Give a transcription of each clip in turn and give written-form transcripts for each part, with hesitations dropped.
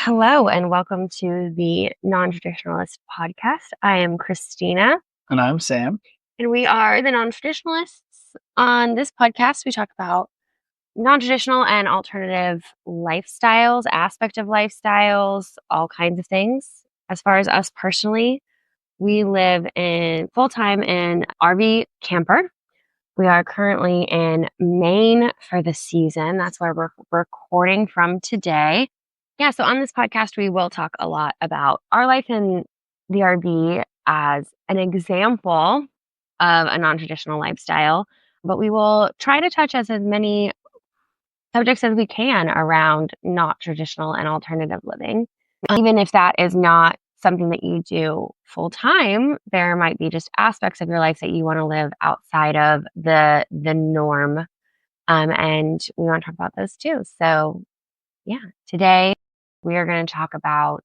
Hello, and welcome to the Non-Traditionalist podcast. I am Christina, And I'm Sam. and we are the Non-Traditionalists. On this podcast, we talk about non-traditional and alternative lifestyles, aspect of lifestyles, all kinds of things. As far as us personally, we live in full-time in RV camper. We are currently in Maine for the season. That's where we're recording from today. Yeah, so on this podcast, we will talk a lot about our life in the RV as an example of a non-traditional lifestyle, but we will try to touch as many subjects as we can around not traditional and alternative living. Even if that is not something that you do full time, there might be just aspects of your life that you want to live outside of the norm. And we want to talk about those too. So yeah, today we are going to talk about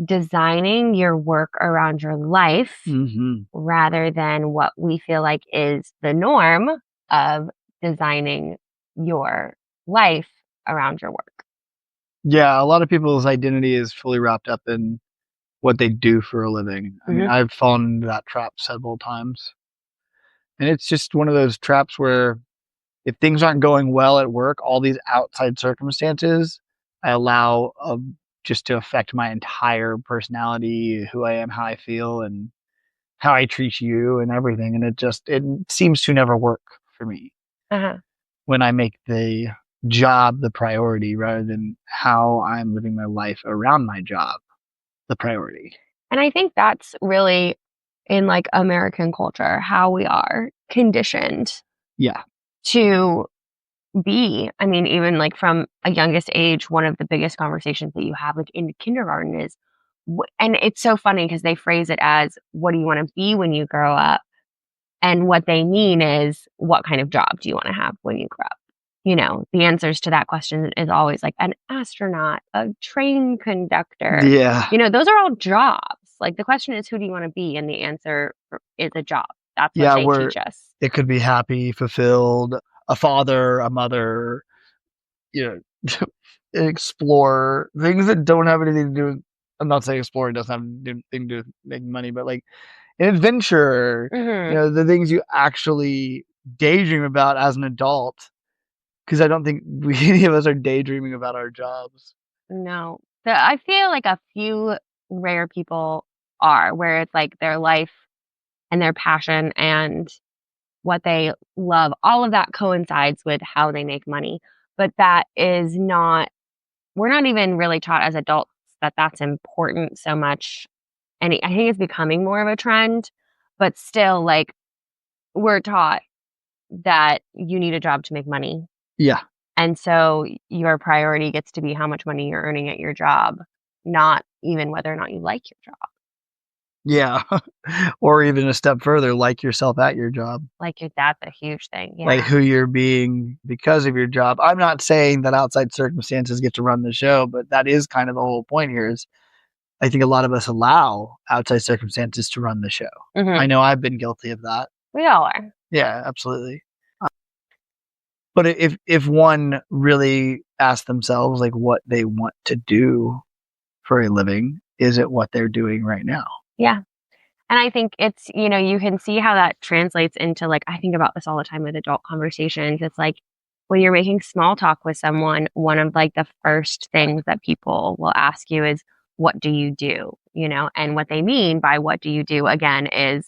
designing your work around your life rather than what we feel like is the norm of designing your life around your work. Yeah, a lot of people's identity is fully wrapped up in what they do for a living. I mean, I've fallen into that trap several times. And it's just one of those traps where if things aren't going well at work, all these outside circumstances, I allow just to affect my entire personality, who I am, how I feel, and how I treat you and everything. And it seems to never work for me when I make the job the priority rather than how I'm living my life around my job the priority. And I think that's really in like American culture, how we are conditioned to be. I mean, even like from a youngest age, one of the biggest conversations that you have like in kindergarten is, and it's so funny because they phrase it as, what do you want to be when you grow up? And what they mean is, what kind of job do you want to have when you grow up? You know, the answers to that question is always like an astronaut, a train conductor. Yeah. You know, those are all jobs. Like the question is, who do you want to be? And the answer is a job. That's what they teach us. It could be happy, fulfilled, a father, a mother, explorer, things that don't have anything to do with, I'm not saying exploring doesn't have anything to do with making money, but like an adventure, the things you actually daydream about as an adult. Because I don't think any of us are daydreaming about our jobs. No. I feel like a few rare people are, where it's like their life and their passion and what they love, all of that coincides with how they make money. But that is not, we're not even really taught as adults that that's important so much. And I think it's becoming more of a trend, but still, like, we're taught that you need a job to make money. Yeah. And so your priority gets to be how much money you're earning at your job, not even whether or not you like your job. Yeah. Or even a step further, like yourself at your job. Like that's a huge thing. Yeah. Like who you're being because of your job. I'm not saying that outside circumstances get to run the show, but that is kind of the whole point here is I think a lot of us allow outside circumstances to run the show. I know I've been guilty of that. We all are. Yeah, absolutely. But if one really asks themselves like what they want to do for a living, is it what they're doing right now? Yeah. And I think it's, you can see how that translates into, like, I think about this all the time with adult conversations. It's like when you're making small talk with someone, one of like the first things that people will ask you is, what do you do? And what they mean by what do you do, again, is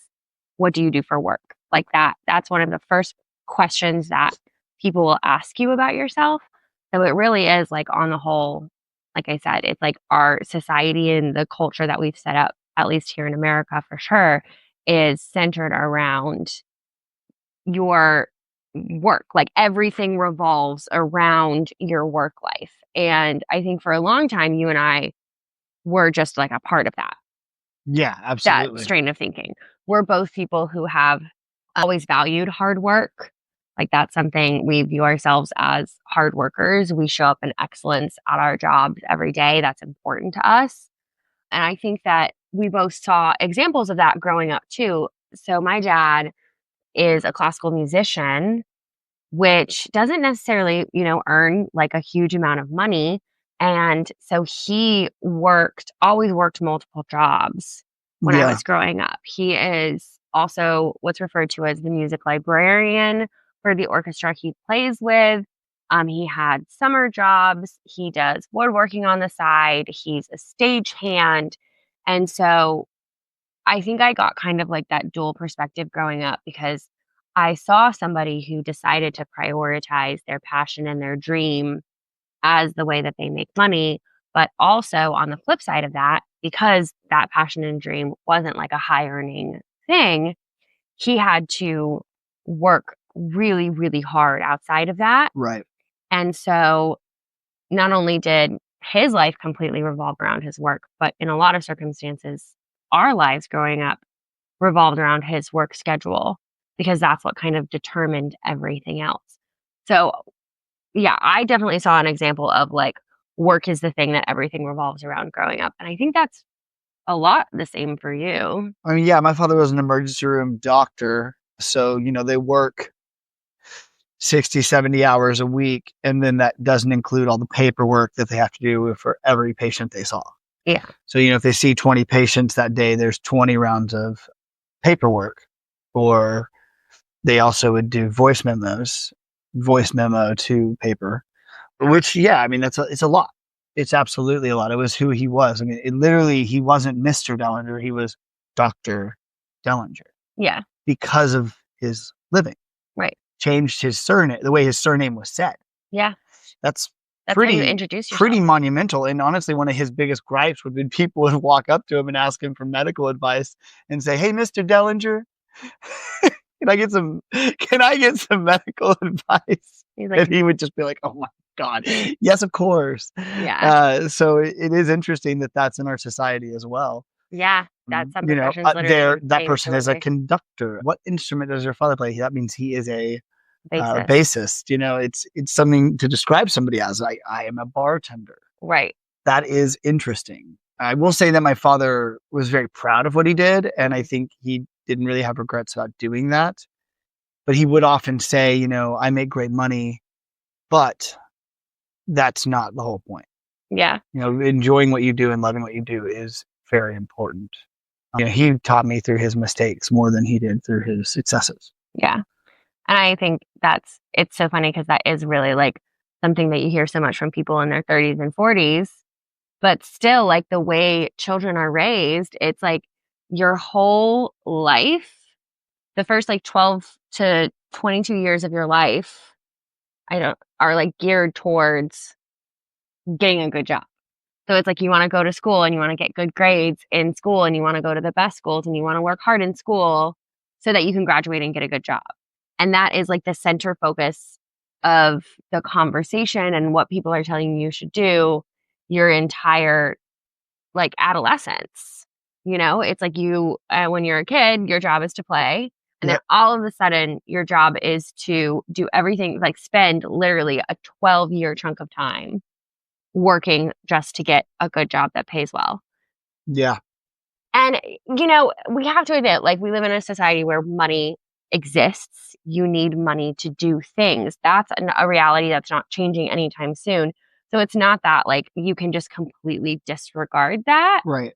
what do you do for work? Like that's one of the first questions that people will ask you about yourself. So it really is, like, on the whole, like I said, it's like our society and the culture that we've set up, at least here in America for sure, is centered around your work. Like everything revolves around your work life. And I think for a long time, you and I were just like a part of that. Yeah, absolutely. That strain of thinking. We're both people who have always valued hard work. Like that's something we view ourselves as hard workers. We show up in excellence at our jobs every day. That's important to us. And I think that we both saw examples of that growing up too. So my dad is a classical musician, which doesn't necessarily, earn like a huge amount of money, And so he always worked multiple jobs when I Yeah. was growing up. He is also what's referred to as the music librarian for the orchestra he plays with. He had summer jobs. He does woodworking on the side. He's a stagehand. And so I think I got kind of like that dual perspective growing up because I saw somebody who decided to prioritize their passion and their dream as the way that they make money. But also on the flip side of that, because that passion and dream wasn't like a high earning thing, he had to work really, really hard outside of that. Right. And so not only did his life completely revolve around his work, but in a lot of circumstances, our lives growing up revolved around his work schedule because that's what kind of determined everything else. So, yeah, I definitely saw an example of like work is the thing that everything revolves around growing up. And I think that's a lot the same for you. I mean, yeah, my father was an emergency room doctor. So, they work 60, 70 hours a week. And then that doesn't include all the paperwork that they have to do for every patient they saw. Yeah. So, if they see 20 patients that day, there's 20 rounds of paperwork. Or they also would do voice memo to paper, which, yeah, I mean, it's a lot. It's absolutely a lot. It was who he was. I mean, he wasn't Mr. Dellinger. He was Dr. Dellinger. Yeah. Because of his living. Right. Changed his surname, the way his surname was said. Yeah. That's how you introduce yourself. Pretty monumental. And honestly, one of his biggest gripes would be people would walk up to him and ask him for medical advice and say, "Hey, Mr. Dellinger, can I get some medical advice?" He's like, and he would just be like, "Oh my God, yes, of course." Yeah. So it is interesting that that's in our society as well. Yeah. That's some professions literally that person is a conductor. What instrument does your father play? That means he is a bassist. It's something to describe somebody as. I am a bartender. Right. That is interesting. I will say that my father was very proud of what he did, and I think he didn't really have regrets about doing that. But he would often say, I make great money, but that's not the whole point. Yeah. Enjoying what you do and loving what you do is very important. He taught me through his mistakes more than he did through his successes. Yeah. And I think it's so funny because that is really like something that you hear so much from people in their 30s and 40s. But still, like the way children are raised, it's like your whole life, the first like 12 to 22 years of your life, are like geared towards getting a good job. So it's like you want to go to school and you want to get good grades in school and you want to go to the best schools and you want to work hard in school so that you can graduate and get a good job. And that is like the center focus of the conversation and what people are telling you should do your entire like adolescence. It's like when you're a kid, your job is to play. And then all of a sudden your job is to do everything, like spend literally a 12-year chunk of time working just to get a good job that pays well. Yeah. And, we have to admit, like, we live in a society where money exists. You need money to do things. That's a reality that's not changing anytime soon. So it's not that, like, you can just completely disregard that. Right.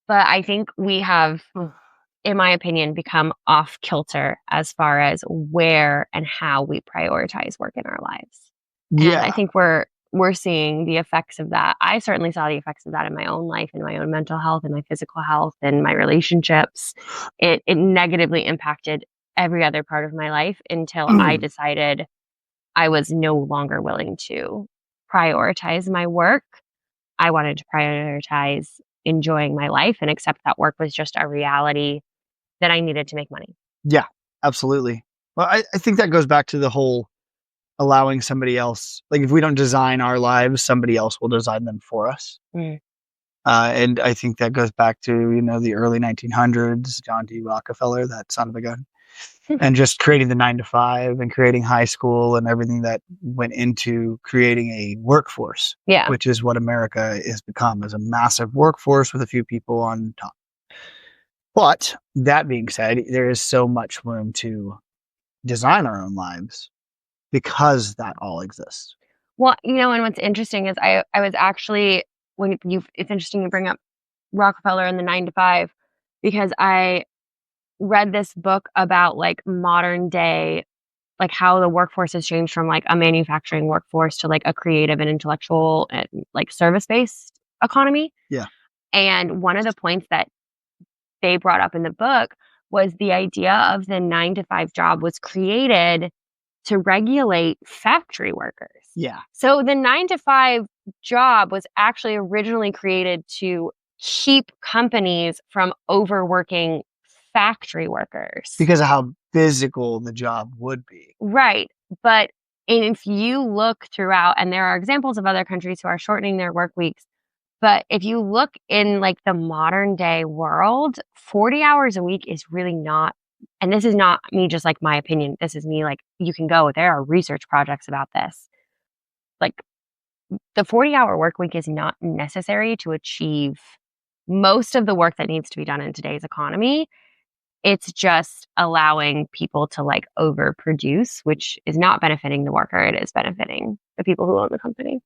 But I think we have, in my opinion, become off kilter as far as where and how we prioritize work in our lives. Yeah. And I think we're seeing the effects of that. I certainly saw the effects of that in my own life, in my own mental health, and my physical health, and my relationships. It negatively impacted every other part of my life until I decided I was no longer willing to prioritize my work. I wanted to prioritize enjoying my life and accept that work was just a reality that I needed to make money. Yeah, absolutely. Well, I think that goes back to the whole allowing somebody else, like if we don't design our lives, somebody else will design them for us. And I think that goes back to, the early 1900s, John D. Rockefeller, that son of a gun, and just creating the 9-to-5 and creating high school and everything that went into creating a workforce, which is what America has become, as a massive workforce with a few people on top. But that being said, there is so much room to design our own lives because that all exists. Well, and what's interesting is I was actually it's interesting you bring up Rockefeller and the 9 to 5 because I read this book about like modern day, like how the workforce has changed from like a manufacturing workforce to like a creative and intellectual and like service-based economy. Yeah. And one of the points that they brought up in the book was the idea of the 9 to 5 job was created to regulate factory workers. Yeah. So the 9 to 5 job was actually originally created to keep companies from overworking factory workers. Because of how physical the job would be. Right. But and if you look throughout, and there are examples of other countries who are shortening their work weeks, but if you look in like the modern day world, 40 hours a week is really not, and this is not me just like my opinion. This is me like, you can go, there are research projects about this. Like the 40-hour work week is not necessary to achieve most of the work that needs to be done in today's economy. It's just allowing people to like overproduce, which is not benefiting the worker. It is benefiting the people who own the company.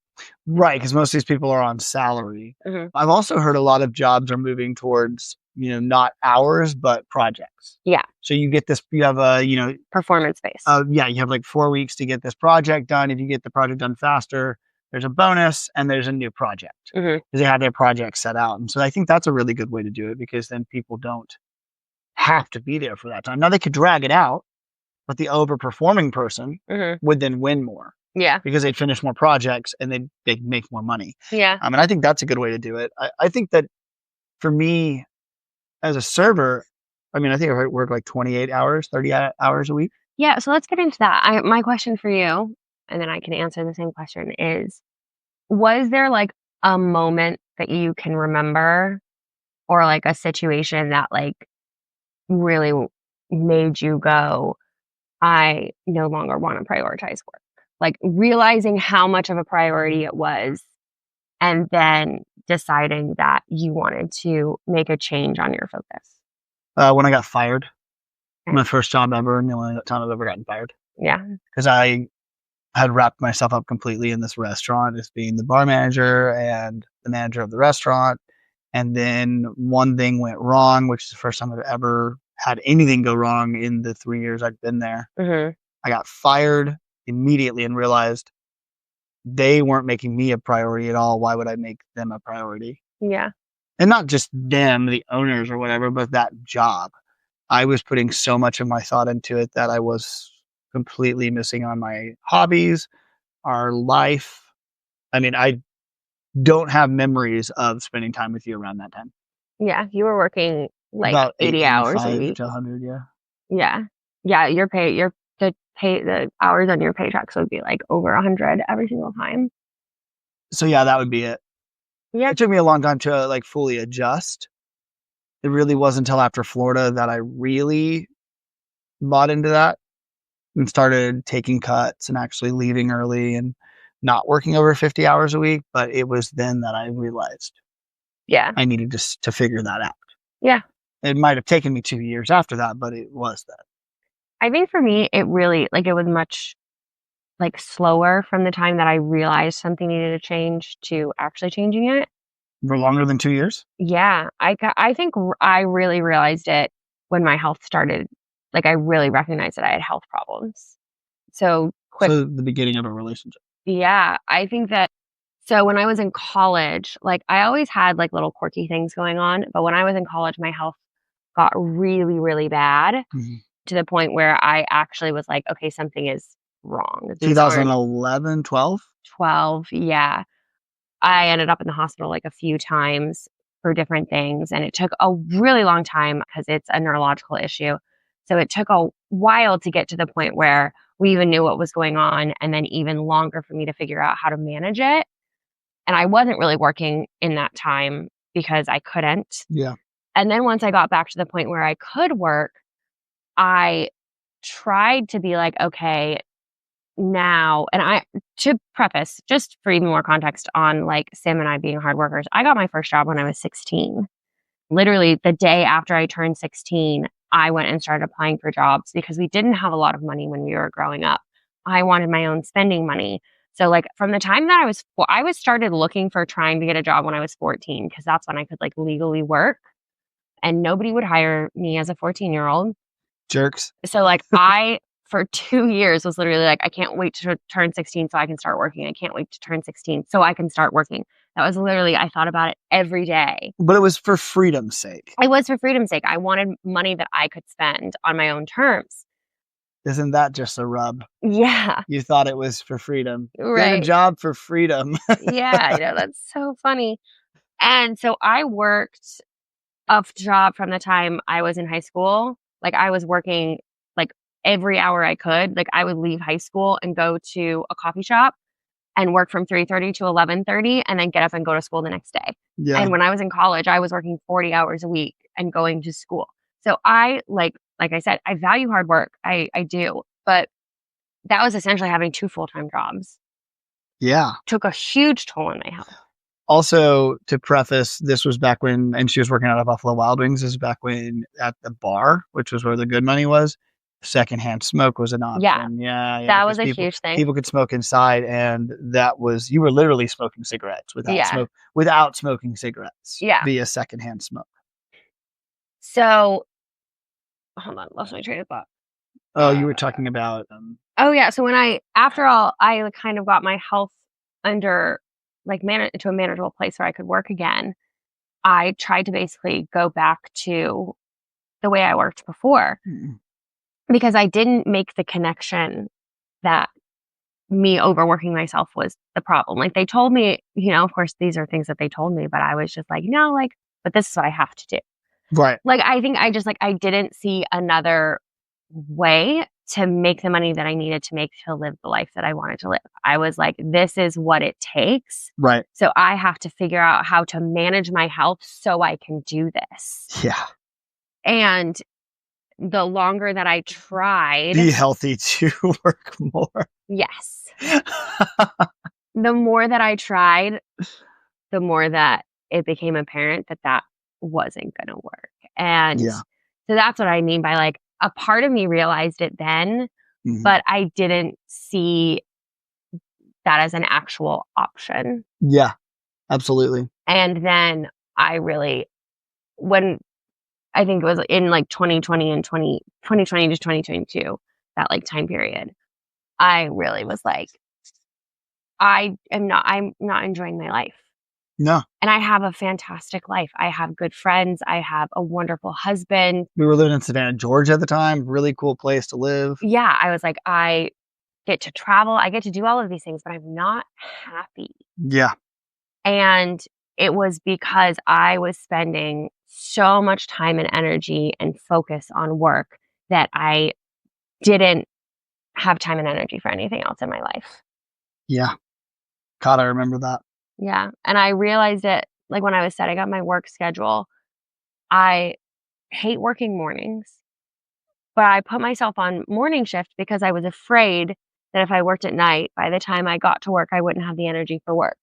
Right, because most of these people are on salary. Mm-hmm. I've also heard a lot of jobs are moving towards, not hours, but projects. Yeah. So you get this, you have a, performance based. Yeah, you have like 4 weeks to get this project done. If you get the project done faster, there's a bonus and there's a new project. Mm-hmm. Because they have their projects set out. And so I think that's a really good way to do it because then people don't have to be there for that time. Now they could drag it out, but the overperforming person would then win more. Yeah. Because they'd finish more projects and they'd make more money. Yeah. And I think that's a good way to do it. I think that for me as a server, I think I work like 28 hours, 30 hours a week. Yeah. So let's get into that. My question for you, and then I can answer the same question is, was there like a moment that you can remember or like a situation that like really made you go, I no longer want to prioritize work? Like realizing how much of a priority it was and then deciding that you wanted to make a change on your focus. When I got fired, my first job ever, and the only time I've ever gotten fired. Yeah. Because I had wrapped myself up completely in this restaurant as being the bar manager and the manager of the restaurant. And then one thing went wrong, which is the first time I've ever had anything go wrong in the 3 years I'd been there. Mm-hmm. I got fired immediately and realized they weren't making me a priority at all. Why would I make them a priority? Yeah. And not just them, the owners or whatever, but that job. I was putting so much of my thought into it that I was completely missing on my hobbies, our life. I don't have memories of spending time with you around that time. Yeah. You were working like about 80 hours a week. To 100, yeah. Yeah. Yeah. The hours on your paychecks would be like over 100 every single time. So yeah, that would be it. Yeah. It took me a long time to like fully adjust. It really wasn't until after Florida that I really bought into that and started taking cuts and actually leaving early and not working over 50 hours a week. But it was then that I realized I needed to figure that out. Yeah. It might have taken me 2 years after that, but it was that. I think for me, it really, like, it was much, like, slower from the time that I realized something needed to change to actually changing it. For longer than 2 years? Yeah. I think I really realized it when my health started. Like, I really recognized that I had health problems. So the beginning of a relationship. Yeah. I think that, so when I was in college, like, I always had, like, little quirky things going on. But when I was in college, my health got really, really bad. Mm-hmm. To the point where I actually was like, okay, something is wrong. 2011, 12? 12, yeah. I ended up in the hospital like a few times for different things, and it took a really long time because it's a neurological issue. So it took a while to get to the point where we even knew what was going on, and then even longer for me to figure out how to manage it. And I wasn't really working in that time because I couldn't. Yeah. And then once I got back to the point where I could work, I tried to be like, okay, now, and to preface, just for even more context on like Sam and I being hard workers, I got my first job when I was 16. Literally the day after I turned 16, I went and started applying for jobs because we didn't have a lot of money when we were growing up. I wanted my own spending money. So like from the time that I was started looking for trying to get a job when I was 14 because that's when I could like legally work and nobody would hire me as a 14-year-old. Jerks. So like I for 2 years was literally like, I can't wait to turn 16 so I can start working. I can't wait to turn 16 so I can start working. That was literally, I thought about it every day. But it was for freedom's sake. It was for freedom's sake. I wanted money that I could spend on my own terms. Isn't that just a rub? Yeah. You thought it was for freedom. Right. Get a job for freedom. Yeah, I know, that's so funny. And so I worked a job from the time I was in high school. Like I was working like every hour I could. Like I would leave high school and go to a coffee shop and work from 3:30 to 11:30 and then get up and go to school the next day. Yeah. And when I was in college, I was working 40 hours a week and going to school. So I like I said, I value hard work. I do. But that was essentially having 2 full-time jobs. Yeah. Took a huge toll on my health. Also, to preface, this was back when, and she was working out of Buffalo Wild Wings, this is back when at the bar, which was where the good money was, secondhand smoke was an option. Yeah. That was a huge thing. People could smoke inside, and that was, you were literally smoking cigarettes without smoking cigarettes via secondhand smoke. So, hold on, lost my train of thought. Oh, you were talking about. Oh yeah. So after all, I kind of got my health under to a manageable place where I could work again. I tried to basically go back to the way I worked before because I didn't make the connection that me overworking myself was the problem. Like they told me, of course, these are things that they told me, but I was just like, no, but this is what I have to do. Right. Like, I think I just I didn't see another way to make the money that I needed to make to live the life that I wanted to live. I was like, this is what it takes. Right. So I have to figure out how to manage my health so I can do this. Yeah. And the longer that I tried. Be healthy to work more. Yes. The more that I tried, the more that it became apparent that wasn't going to work. And so that's what I mean by a part of me realized it then, but I didn't see that as an actual option. Yeah, absolutely. And then when I think it was in 2020 and 2020 to 2022, that time period, I really was like, I'm not enjoying my life. No. And I have a fantastic life. I have good friends. I have a wonderful husband. We were living in Savannah, Georgia at the time. Really cool place to live. Yeah. I was like, I get to travel. I get to do all of these things, but I'm not happy. Yeah. And it was because I was spending so much time and energy and focus on work that I didn't have time and energy for anything else in my life. Yeah. God, I remember that. Yeah. And I realized it when I was setting up my work schedule. I hate working mornings, but I put myself on morning shift because I was afraid that if I worked at night, by the time I got to work, I wouldn't have the energy for work.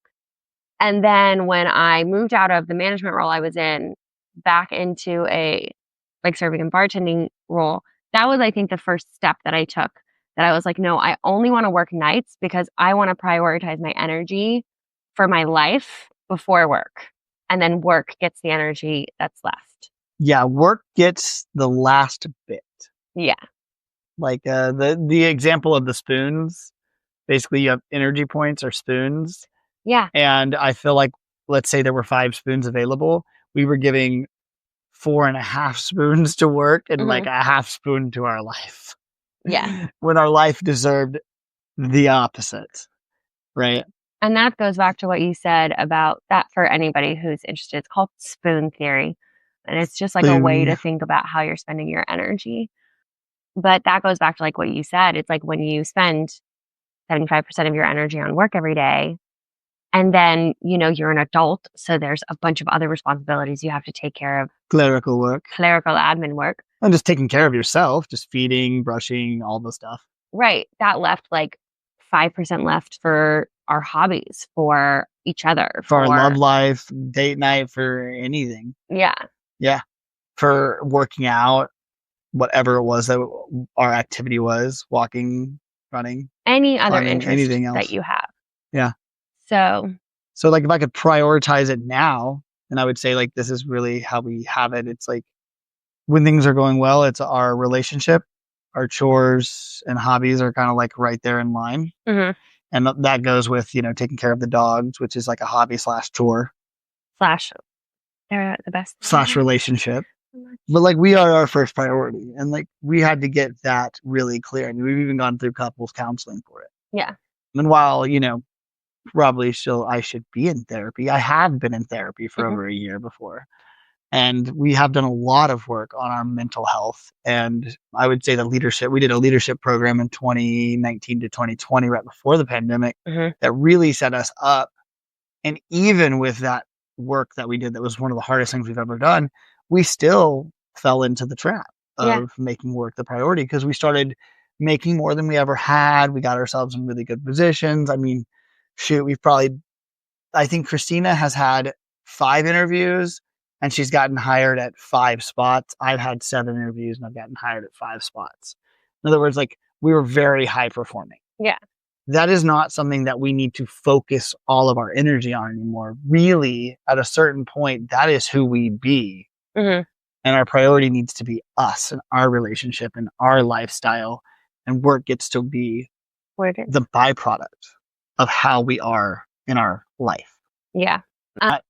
And then when I moved out of the management role I was in back into a serving and bartending role, that was, I think, the first step that I took, that I was like, no, I only want to work nights because I want to prioritize my energy for my life before work. And then work gets the energy that's left. Yeah, work gets the last bit. Yeah. The example of the spoons, basically you have energy points or spoons. Yeah. And I feel like, let's say there were 5 spoons available. We were giving 4.5 spoons to work and a half spoon to our life. Yeah. When our life deserved the opposite. Right. And that goes back to what you said about that for anybody who's interested. It's called spoon theory. And it's just a way to think about how you're spending your energy. But that goes back to what you said. It's when you spend 75% of your energy on work every day, and then, you're an adult. So there's a bunch of other responsibilities you have to take care of. Clerical admin work. And just taking care of yourself, just feeding, brushing, all the stuff. Right. That left 5% left for our hobbies, for each other. For our love life, date night, for anything. Yeah. Yeah. For working out, whatever it was that our activity was, walking, running. Any other climbing, interest anything else that you have. Yeah. So like if I could prioritize it now, and I would say like this is really how we have it. It's like when things are going well, it's our relationship, our chores and hobbies are kind of like right there in line. mhm, And that goes with, taking care of the dogs, which is like a hobby slash chore slash they're the best thing slash ever. relationship. But like we are our first priority. And like we had to get that really clear. I mean, we've even gone through couples counseling for it. Yeah. And while, probably still I should be in therapy, I have been in therapy for Mhm, over a year before. And we have done a lot of work on our mental health. And I would say we did a leadership program in 2019 to 2020, right before the pandemic, mhm. that really set us up. And even with that work that we did, that was one of the hardest things we've ever done, we still fell into the trap Yeah. of making work the priority because we started making more than we ever had. We got ourselves in really good positions. I mean, shoot, I think Christina has had 5 interviews and she's gotten hired at 5 spots. I've had 7 interviews and I've gotten hired at 5 spots. In other words, like we were very high performing. Yeah. That is not something that we need to focus all of our energy on anymore. Really, at a certain point, that is who we be. Mhm. And our priority needs to be us and our relationship and our lifestyle. And work gets to be Word it. the byproduct of how we are in our life. Yeah. Not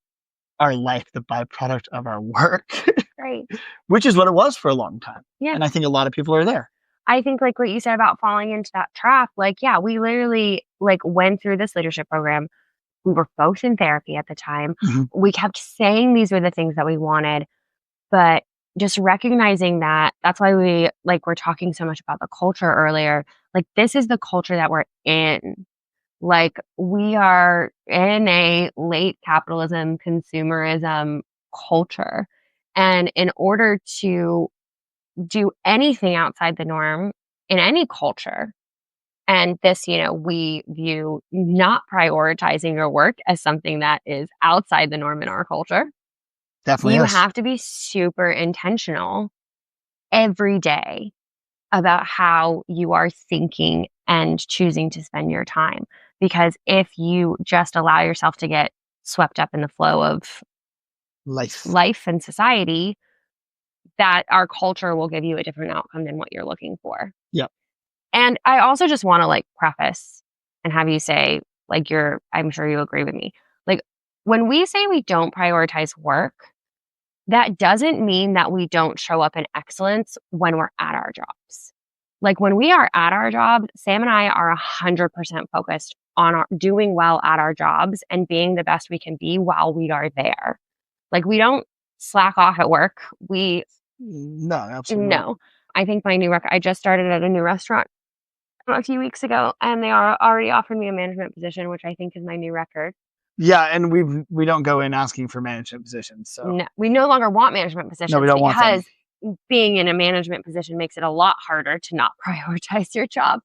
our life, the byproduct of our work, Right. which is what it was for a long time. Yeah. And I think a lot of people are there. I think like what you said about falling into that trap, like, yeah, we literally like went through this leadership program. We were both in therapy at the time. Mhm. We kept saying these were the things that we wanted, but just recognizing that that's why we like we're talking so much about the culture earlier. Like this is the culture that we're in. Like we are in a late capitalism, consumerism culture. And in order to do anything outside the norm in any culture, and this, we view not prioritizing your work as something that is outside the norm in our culture. Definitely You is. have to be super intentional every day about how you are thinking and choosing to spend your time. Because if you just allow yourself to get swept up in the flow of Life. life and society, that our culture will give you a different outcome than what you're looking for. Yep. And I also just want to like preface and have you say, like, I'm sure you agree with me. Like, when we say we don't prioritize work, that doesn't mean that we don't show up in excellence when we're at our jobs. Like, when we are at our job, Sam and I are 100% focused on doing well at our jobs and being the best we can be while we are there. Like, we don't slack off at work. No, absolutely not. No. I think I just started at a new restaurant a few weeks ago, and they are already offered me a management position, which I think is my new record. Yeah, and we don't go in asking for management positions. So No, we no longer want management no, we positions don't want them. because being in a management position makes it a lot harder to not prioritize your job.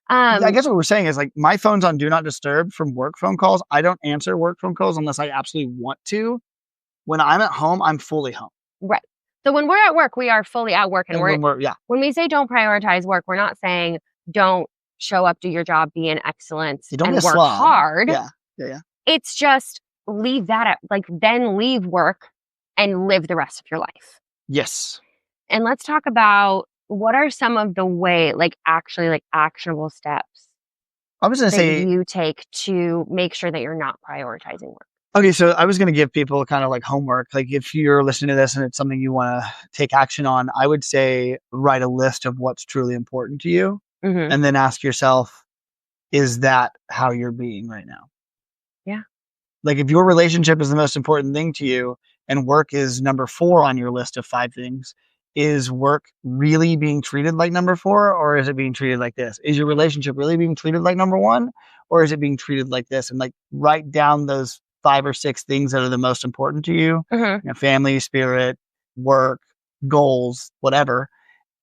I guess what we're saying is like my phone's on do not disturb from work phone calls. I don't answer work phone calls unless I absolutely want to. When I'm at home, I'm fully home. Right. So when we're at work, we are fully at work, and And when we say don't prioritize work, we're not saying don't show up, do your job, be in excellence, you don't be and a work slob. hard. Yeah. It's just leave that at then leave work and live the rest of your life. Yes. And let's talk about what are some of the actually actionable steps I was going to that say, you take to make sure that you're not prioritizing work. okay, so I was going to give people kind of like homework. Like if you're listening to this and it's something you want to take action on, I would say write a list of what's truly important to you Mm-hmm. and then ask yourself, is that how you're being right now? Yeah. Like if your relationship is the most important thing to you and work is number 4 on your list of 5 things, is work really being treated like number 4 or is it being treated like this? Is your relationship really being treated like number 1 or is it being treated like this? And like write down those 5 or 6 things that are the most important to you, Mm-hmm. family, spirit, work, goals, whatever,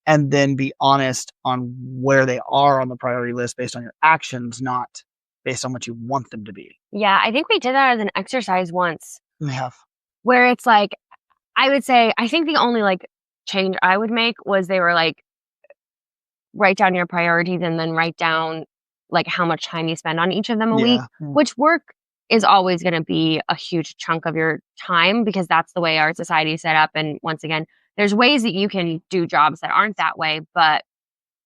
and then be honest on where they are on the priority list based on your actions, not based on what you want them to be. Yeah, I think we did that as an exercise once We have. where it's like, I would say, I think the only change I would make was they were like, write down your priorities and then write down like how much time you spend on each of them a week, Yeah. which work is always going to be a huge chunk of your time because that's the way our society is set up. And once again, there's ways that you can do jobs that aren't that way, but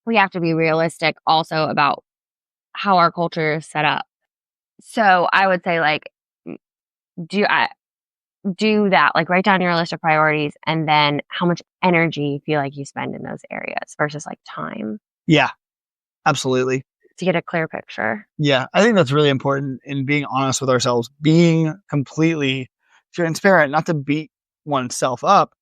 we have to be realistic also about how our culture is set up. So I would say like do I do that, like write down your list of priorities and then how much energy you feel like you spend in those areas versus like time Yeah, absolutely. to get a clear picture. Yeah, I think that's really important in being honest with ourselves, being completely transparent, not to beat oneself up,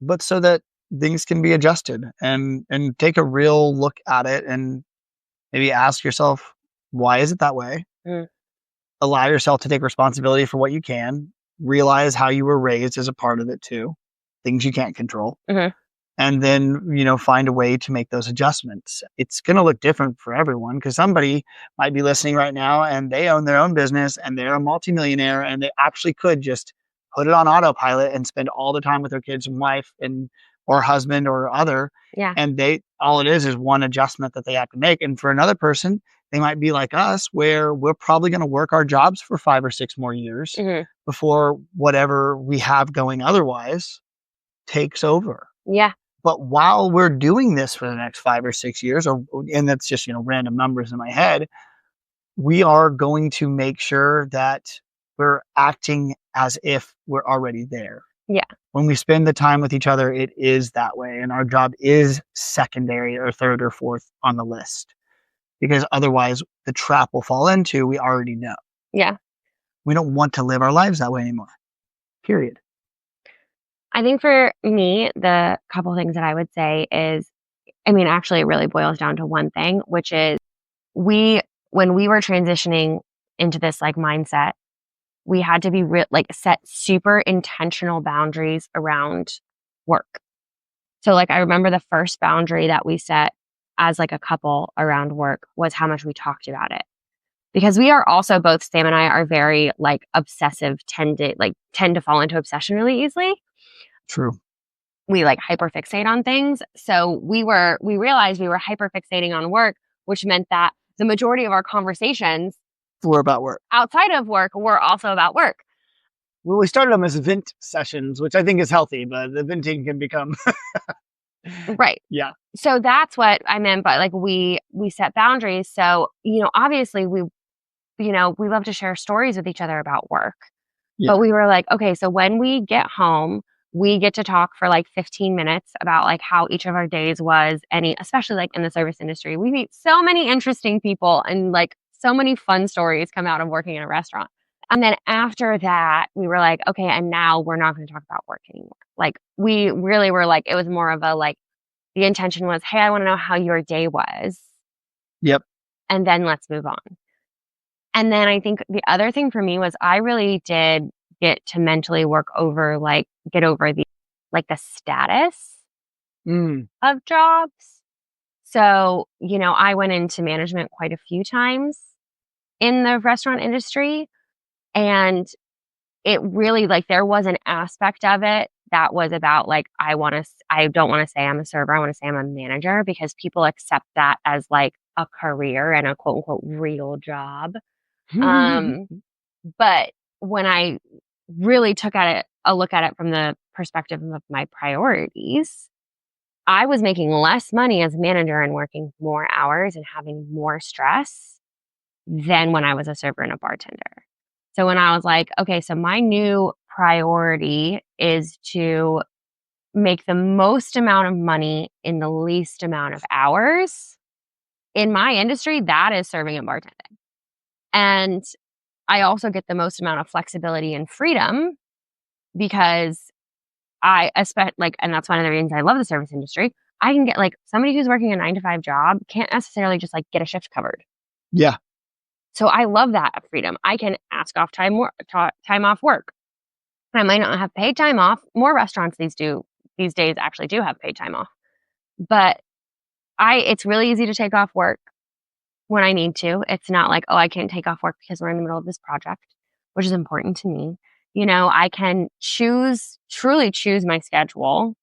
but so that things can be adjusted and take a real look at it and maybe ask yourself, why is it that way? Mm. Allow yourself to take responsibility for what you can, realize how you were raised as a part of it too, things you can't control. Mhm. And then, find a way to make those adjustments. It's going to look different for everyone because somebody might be listening right now and they own their own business and they're a multimillionaire and they actually could just put it on autopilot and spend all the time with their kids and wife and or husband or other. Yeah. And they all it is one adjustment that they have to make. And for another person, they might be like us, where we're probably going to work our jobs for 5 or 6 more years Mhm. before whatever we have going otherwise takes over. Yeah. But while we're doing this for the next 5 or 6 years, and that's just, random numbers in my head, we are going to make sure that we're acting as if we're already there. Yeah. When we spend the time with each other, it is that way. And our job is secondary or third or fourth on the list because otherwise the trap will fall into, we already know. Yeah. We don't want to live our lives that way anymore. Period. I think for me, the couple things that I would say is, I mean, actually, it really boils down to one thing, which is when we were transitioning into this like mindset, we had to be like set super intentional boundaries around work. So like, I remember the first boundary that we set as like a couple around work was how much we talked about it. Because we are also both, Sam and I are very like obsessive, tend to fall into obsession really easily. True. We like hyperfixate on things. So we realized we were hyperfixating on work, which meant that the majority of our conversations We're about work. outside of work were also about work. Well, we started them as vent sessions, which I think is healthy, but the venting can become Right. yeah. So that's what I meant by like we set boundaries. So, obviously we love to share stories with each other about work. Yeah. But we were like, okay, so when we get home, we get to talk for like 15 minutes about like how each of our days was, especially like in the service industry. We meet so many interesting people and like so many fun stories come out of working in a restaurant. And then after that, we were like, okay, and now we're not going to talk about work anymore. Like we really were like, it was more of a like, the intention was, hey, I want to know how your day was. Yep. And then let's move on. And then I think the other thing for me was I really did get to mentally get over the status of jobs. So, I went into management quite a few times in the restaurant industry. And it really like there was an aspect of it that was about like, I don't want to say I'm a server. I want to say I'm a manager because people accept that as like a career and a quote unquote real job. But when I really took a look at it from the perspective of my priorities, I was making less money as a manager and working more hours and having more stress than when I was a server and a bartender. So when I was like, okay, so my new priority is to make the most amount of money in the least amount of hours. In my industry, that is serving and bartending. And I also get the most amount of flexibility and freedom because I expect and that's one of the reasons I love the service industry. I can get like somebody who's working a 9 to 5 job can't necessarily just like get a shift covered. Yeah. So I love that freedom. I can ask off time off work. I might not have paid time off. More restaurants these days actually do have paid time off. But it's really easy to take off work when I need to. It's not like, oh, I can't take off work because we're in the middle of this project, which is important to me. I can truly choose my schedule.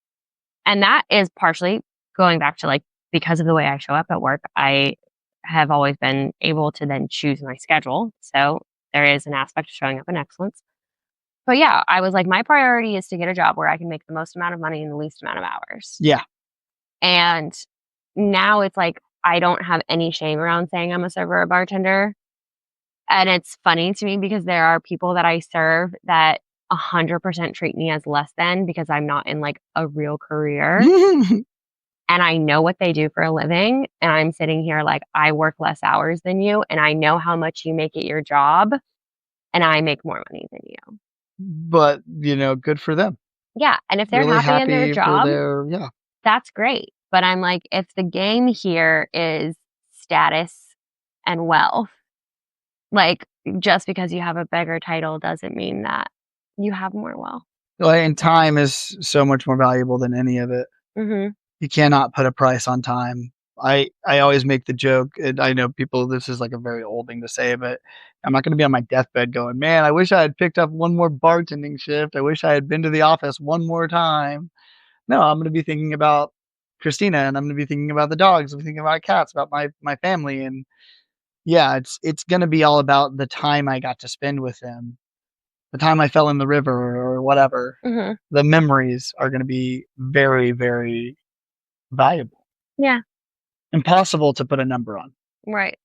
And that is partially going back to like, because of the way I show up at work, I have always been able to then choose my schedule. So there is an aspect of showing up in excellence. But yeah, I was like, my priority is to get a job where I can make the most amount of money in the least amount of hours. Yeah. And now it's like, I don't have any shame around saying I'm a server or a bartender. And it's funny to me because there are people that I serve that 100% treat me as less than because I'm not in like a real career and I know what they do for a living. And I'm sitting here like, I work less hours than you and I know how much you make at your job and I make more money than you. But, good for them. Yeah. And if they're Really happy in their happy for job, yeah. that's great. But I'm like, if the game here is status and wealth, like just because you have a bigger title doesn't mean that you have more wealth. Well, and time is so much more valuable than any of it. Mhm. You cannot put a price on time. I always make the joke, and I know people, this is like a very old thing to say, but I'm not gonna be on my deathbed going, "Man, I wish I had picked up one more bartending shift. I wish I had been to the office one more time." No, I'm gonna be thinking about Christina, and I'm gonna be thinking about the dogs, I'm thinking about cats, about my family, and yeah, it's gonna be all about the time I got to spend with them, the time I fell in the river or whatever. Mhm. The memories are gonna be very, very valuable. Yeah. Impossible to put a number on. Right.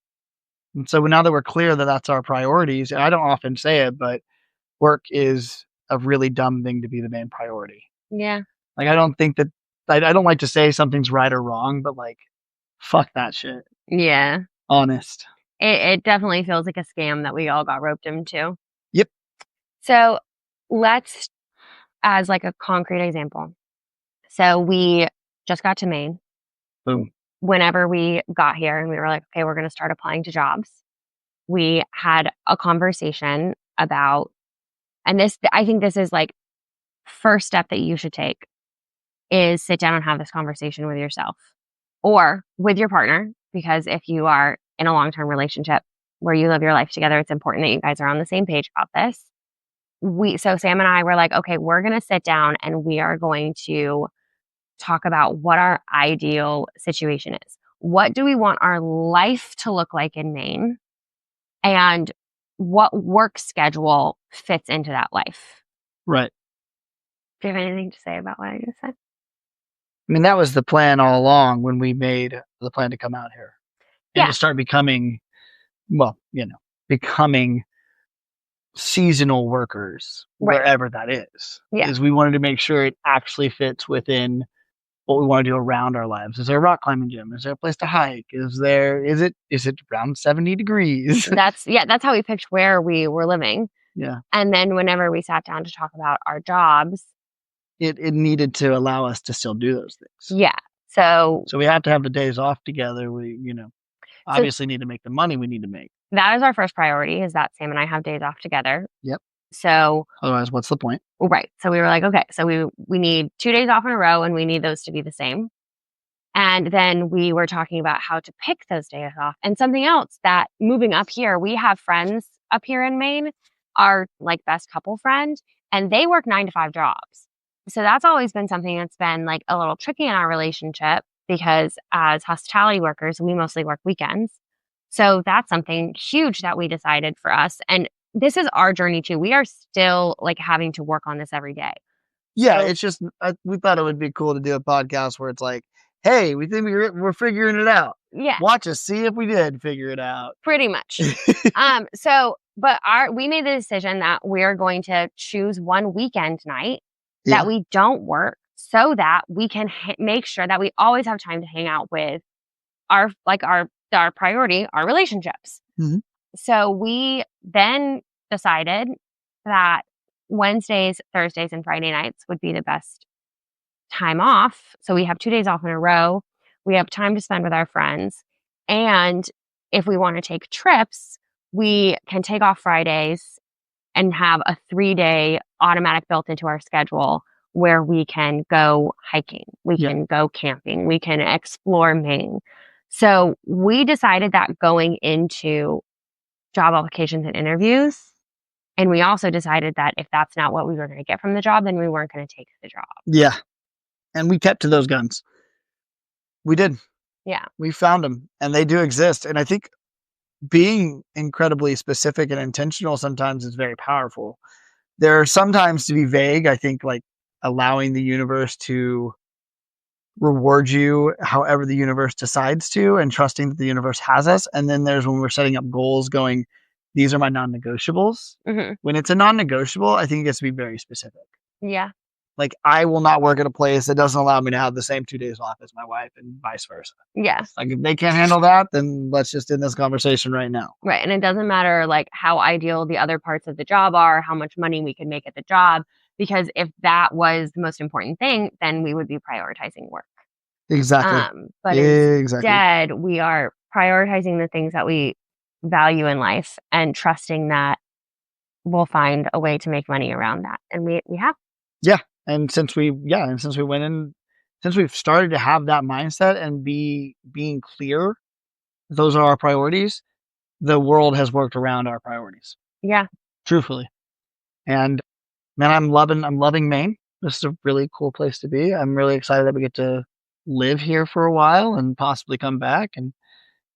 And so now that we're clear that that's our priorities, and I don't often say it, but work is a really dumb thing to be the main priority. Yeah. Like, I don't think that I don't like to say something's right or wrong, but, like, fuck that shit. Yeah. Honest. It definitely feels like a scam that we all got roped into. Yep. So, let's as like a concrete example. So, we just got to Maine. Boom. Whenever we got here and we were like, "Okay, we're gonna start applying to jobs." We had a conversation about and this I think this is like first step that you should take is sit down and have this conversation with yourself or with your partner because if you are in a long-term relationship where you live your life together, it's important that you guys are on the same page about this. So Sam and I were like, okay, we're going to sit down and we are going to talk about what our ideal situation is. What do we want our life to look like in Maine? And what work schedule fits into that life? Right. Do you have anything to say about what I just said? I mean, that was the plan all along when we made the plan to come out here and to Yeah. start becoming, well, becoming seasonal workers Right. wherever that Yeah. is we wanted to make sure it actually fits within what we want to do around our lives. Is there a rock climbing gym? Is there a place to hike? Is it around 70 degrees? That's how we picked where we were living. Yeah. And then whenever we sat down to talk about our jobs, It needed to allow us to still do those things. yeah. So So we have to have the days off together. We, so obviously need to make the money we need to make. that is our first priority is that Sam and I have days off together. Yep. So Otherwise, what's the point? right. So we were like, okay, so we need 2 days off in a row and we need those to be the same. And then we were talking about how to pick those days off. And something else that moving up here, we have friends up here in Maine, our like best couple friend, and they work 9 to 5 jobs. So that's always been something that's been like a little tricky in our relationship because as hospitality workers, we mostly work weekends. So that's something huge that we decided for us. And this is our journey too. We are still like having to work on this every day. Yeah, So it's just we thought it would be cool to do a podcast where it's like, hey, we think we're figuring it out. yeah, Watch us see if we did figure it out. pretty much. But we made the decision that we're going to choose one weekend night that Yeah. we don't work so that we can make sure that we always have time to hang out with our priority, our relationships. Mhm. So we then decided that Wednesdays, Thursdays, and Friday nights would be the best time off. So we have 2 days off in a row. We have time to spend with our friends. And if we want to take trips, we can take off Fridays and have a 3-day automatic built into our schedule where we can go hiking, we Yeah. can go camping, we can explore Maine. So we decided that going into job applications and interviews. And we also decided that if that's not what we were going to get from the job, then we weren't going to take the job. Yeah. And we kept to those guns. We did. Yeah. We found them, and they do exist. And I think being incredibly specific and intentional sometimes is very powerful. There are sometimes to be vague. I think like allowing the universe to reward you however the universe decides to, and trusting that the universe has us. And then there's when we're setting up goals going, these are my non-negotiables. Hmm. When it's a non-negotiable, I think it gets to be very specific. Yeah. Like I will not work at a place that doesn't allow me to have the same 2 days off as my wife and vice versa. Yeah. Like if they can't handle that, then let's just end this conversation right now. Right. And it doesn't matter like how ideal the other parts of the job are, how much money we can make at the job, because if that was the most important thing, then we would be prioritizing work. Exactly. But Exactly. instead, we are prioritizing the things that we value in life and trusting that we'll find a way to make money around that. And we have. Yeah. And since we went in, since we've started to have that mindset and being clear, those are our priorities. The world has worked around our priorities, Yeah. truthfully. And man, I'm loving Maine. This is a really cool place to be. I'm really excited that we get to live here for a while and possibly come back. And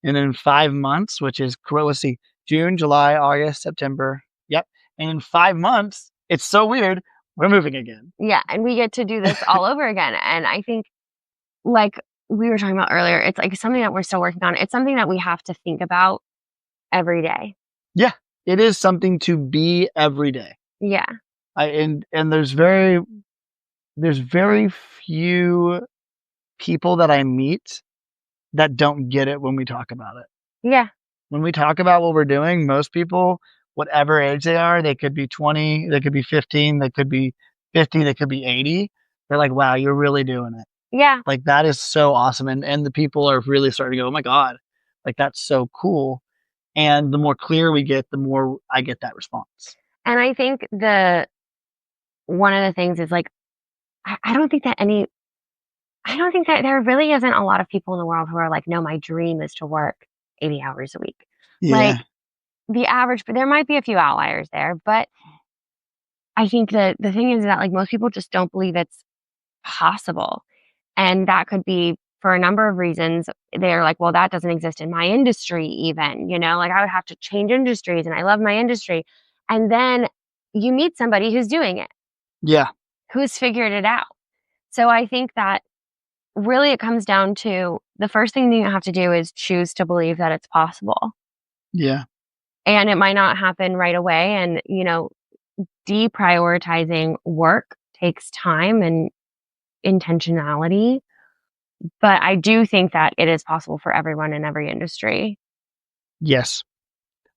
in 5 months, which is let's see, June, July, August, September. Yep. And in 5 months, it's so weird. We're moving again. Yeah. And we get to do this all over again. And I think, like we were talking about earlier, it's like something that we're still working on. It's something that we have to think about every day. Yeah. It is something to be every day. Yeah. And there's very few people that I meet that don't get it when we talk about it. Yeah. When we talk about what we're doing, most people, whatever age they are, they could be 20, they could be 15, they could be 50, they could be 80. They're like, wow, you're really doing it. Yeah. Like that is so awesome. And the people are really starting to go, oh my God, like that's so cool. And the more clear we get, the more I get that response. And I think one of the things is like, I don't think that there really isn't a lot of people in the world who are like, no, my dream is to work 80 hours a week. Yeah. Like the average, but there might be a few outliers there, but I think that the thing is that like most people just don't believe it's possible. And that could be for a number of reasons. They're like, well, that doesn't exist in my industry, even, like I would have to change industries and I love my industry. And then you meet somebody who's doing it, Yeah. who's figured it out. So I think that really it comes down to the first thing that you have to do is choose to believe that it's possible. Yeah. And it might not happen right away. And, deprioritizing work takes time and intentionality. But I do think that it is possible for everyone in every industry Yes.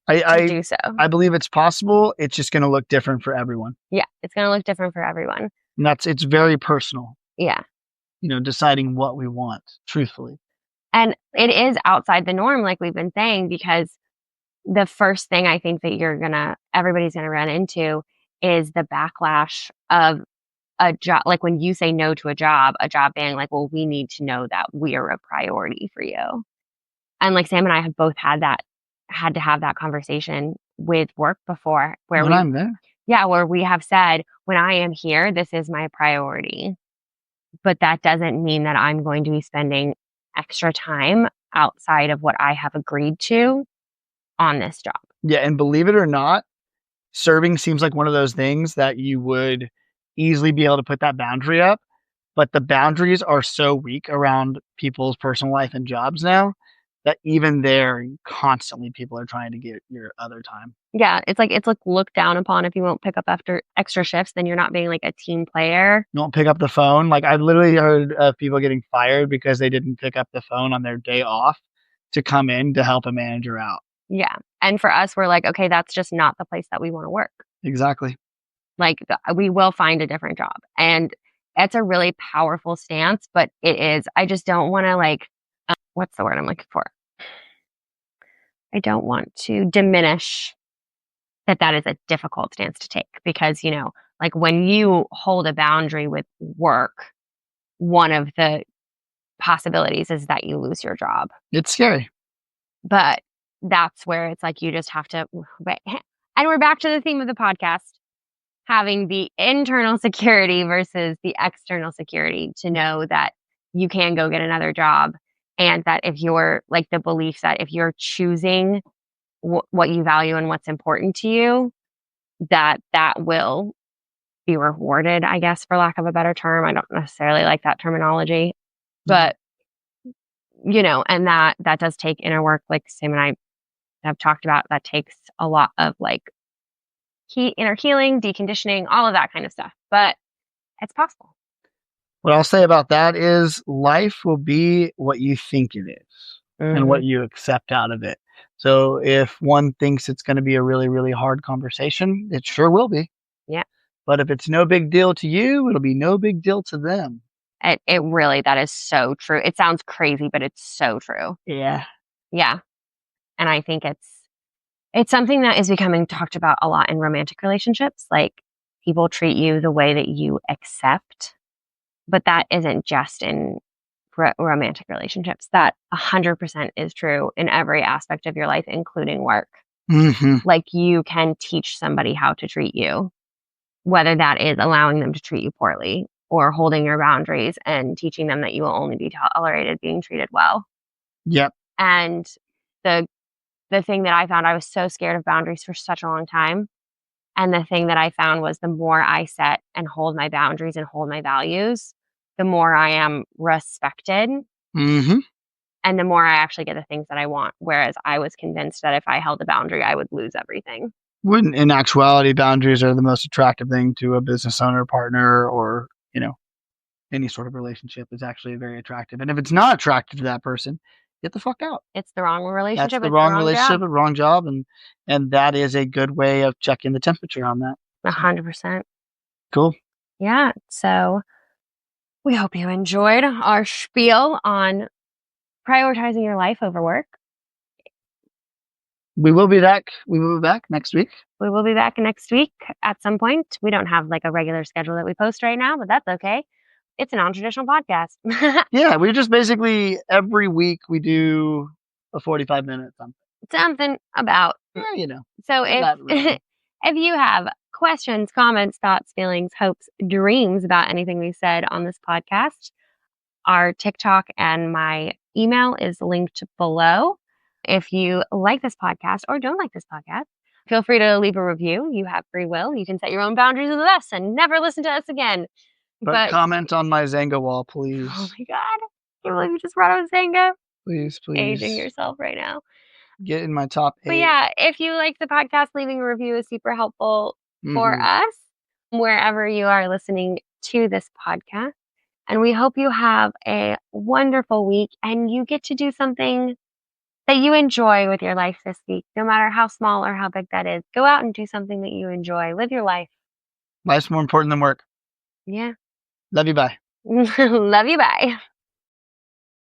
to do so. I believe it's possible. It's just going to look different for everyone. Yeah, it's going to look different for everyone. And it's very personal. Yeah. Deciding what we want, truthfully. And it is outside the norm, like we've been saying, because the first thing I think that everybody's going to run into is the backlash of a job. Like when you say no to a job being like, well, we need to know that we are a priority for you. And like Sam and I have both had to have that conversation with work before When I'm there. Yeah, where we have said, when I am here, this is my priority. But that doesn't mean that I'm going to be spending extra time outside of what I have agreed to on this job. Yeah, and believe it or not, serving seems like one of those things that you would easily be able to put that boundary up, but the boundaries are so weak around people's personal life and jobs now that even there, constantly people are trying to get your other time. Yeah, it's like looked down upon if you won't pick up after extra shifts, then you're not being like a team player. You won't pick up the phone. Like I've literally heard of people getting fired because they didn't pick up the phone on their day off to come in to help a manager out. Yeah. And for us, we're like, okay, that's just not the place that we want to work. Exactly. Like we will find a different job. And it's a really powerful stance, but it is, I just don't want to what's the word I'm looking for? I don't want to diminish that is a difficult stance to take because, like when you hold a boundary with work, one of the possibilities is that you lose your job. It's scary. But that's where it's like you just have to wait. And we're back to the theme of the podcast, having the internal security versus the external security to know that you can go get another job And that if you're like the belief that if you're choosing what you value and what's important to you, that will be rewarded, I guess, for lack of a better term. I don't necessarily like that terminology, but and that does take inner work, like Sam and I have talked about. That takes a lot of like inner healing, deconditioning, all of that kind of stuff, but it's possible. What I'll say about that is life will be what you think it is and what you accept out of it. So if one thinks it's going to be a really, really hard conversation, it sure will be. Yeah. But if it's no big deal to you, it'll be no big deal to them. It really, that is so true. It sounds crazy, but it's so true. Yeah. Yeah. And I think it's something that is becoming talked about a lot in romantic relationships. Like people treat you the way that you accept, but that isn't just in romantic relationships. That 100% is true in every aspect of your life, including work. Like you can teach somebody how to treat you, whether that is allowing them to treat you poorly or holding your boundaries and teaching them that you will only be tolerated being treated well. Yep. And the thing that I found, I was so scared of boundaries for such a long time. And the thing that I found was the more I set and hold my boundaries and hold my values, the more I am respected. And the more I actually get the things that I want. Whereas I was convinced that if I held a boundary, I would lose everything. When in actuality, boundaries are the most attractive thing to a business owner, partner, or, any sort of relationship is actually very attractive. And if it's not attractive to that person, get the fuck out. It's the wrong relationship. That's the it's wrong the wrong relationship, job. wrong job, and that is a good way of checking the temperature on that. 100%. Cool. Yeah. So we hope you enjoyed our spiel on prioritizing your life over work. We will be back. We will be back next week. We will be back next week at some point. We don't have like a regular schedule that we post right now, but that's okay. It's a non-traditional podcast. Yeah, we just basically every week we do a 45-minute something. Something about. Yeah, So really. if you have questions, comments, thoughts, feelings, hopes, dreams about anything we said on this podcast, our TikTok and my email is linked below. If you like this podcast or don't like this podcast, feel free to leave a review. You have free will. You can set your own boundaries with us and never listen to us again. But comment on my Zanga wall, please. Oh my God. I can't believe you just brought up Zanga. Please. Aging yourself right now. Get in my top 8. But yeah, if you like the podcast, leaving a review is super helpful for us wherever you are listening to this podcast. And we hope you have a wonderful week and you get to do something that you enjoy with your life this week, no matter how small or how big that is. Go out and do something that you enjoy. Live your life. Life's more important than work. Yeah. Love you. Bye. Love you. Bye.